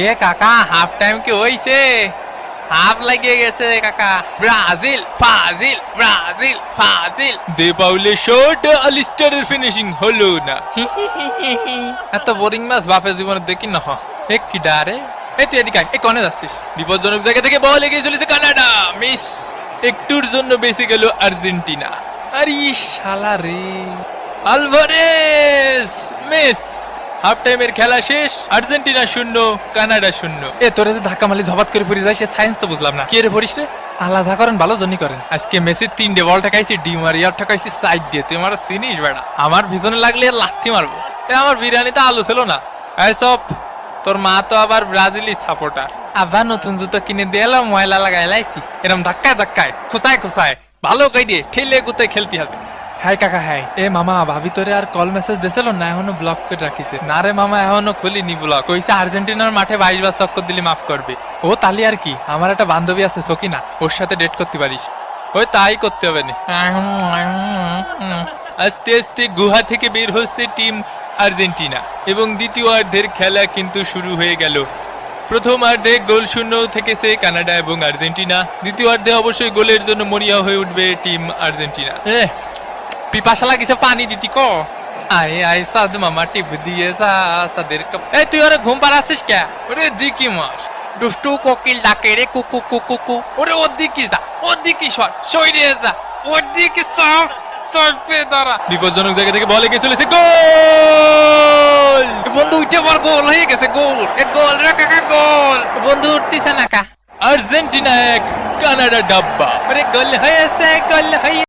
এ কাকা half time কি হইছে? হাফ লাগিয়ে গেছে কাকা। ব্রাজিল ফাজিল, ব্রাজিল ফাজিল। দে পাউলে শট, আলিস্টারের ফিনিশিং হলো না। এত বোরিং ম্যাচ বাপের জীবনে দেখি না। এক কি ডারে এ তুই এদিকে আয়। এ কনে যাচ্ছিস? বিপজ্জনক জায়গা থেকে বল এগিয়ে চলেছে কানাডা, মিস। একটুর জন্য বেঁচে গেল আর্জেন্টিনা। আরে শালা রে। Alvarez miss. হাফ টাইমের খেলা শেষ, আর্জেন্টিনা 0, কানাডা 0। এ তোরে যে ধাক্কা মারলি ঝপাত করে পড়ে যায়, সে সায়েন্স তো বুঝলাম না। কে রে ভরিস রে? আল্লাহ যা করেন ভালো জন্যই করেন। আজকে মেসির 3টে বল ঠেকাইছি, ডি মারিয়ার ঠেকাইছি সাইড দিয়ে। তুই আমার চিনিস বেড়া? আমার পিছনে লাগলে আর লাথি মারবো। এ আমার বিরিয়ানিতে আলু ছিল না। এই সব তোর মা তো আবার ব্রাজিলি সাপোর্টার। আবার নতুন জুতো কিনে দিয়ে এলাম, ময়লা লাগাই লাইছি। এরম ধাক্কায় ধাক্কায় খোসায় খোসায় ভালো কই দিয়ে খেলে গুতে খেলতে হবে। হাই কাকা হাই। এ মামা ভাবি তোরে আর কল মেসেজ দিছিল না? এখনো ব্লক করে রাখিছে? না রে মামা, এখনো খুলিনি ব্লক। কইছে আর্জেন্টিনার মাঠে 22 বার চক্কর দিলি মাফ করবে। ও তালি আর কি, আমার একটা বান্ধবী আছে সকিনা, ওর সাথে ডেট করতে পারিস। ওই তাই করতে হবে না। আস্তে আস্তে গুহা থেকে বের হচ্ছে টিম আর্জেন্টিনা এবং দ্বিতীয়ার্ধের খেলা কিন্তু শুরু হয়ে গেল। প্রথমার্ধে গোল শূন্য থেকেছে কানাডা এবং আর্জেন্টিনা। দ্বিতীয়ার্ধে অবশ্যই গোলের জন্য মরিয়া হয়ে উঠবে টিম আর্জেন্টিনা। এ পিপাসা লাগিছে, পানি দিতি ক। আয় আয় সাদ মামা টিপ দিয়ে যা সাদের কাপ। এই তুই ওরে ঘুম পাড়াচ্ছিস কে? ওরে দিকি মার দুষ্টু কোকিল ডাকে রে কুকু কুকু কু। ওরে ওর দিকে যা, ওর দিকে সর, সইরে যা, ওর দিকে সর, সরপে ধরা। বিপজ্জনক জায়গা থেকে বল এগিয়ে চলেছে, গোল! বন্ধু উঠে পর, গোল হয়ে গেছে, গোল। এ গোল রে কাকা, গোল। বন্ধু উঠতিছে না কা? আর্জেন্টিনা 1, কানাডা ডাব্বা। আরে গোল হয়েছে, গোল হয়ে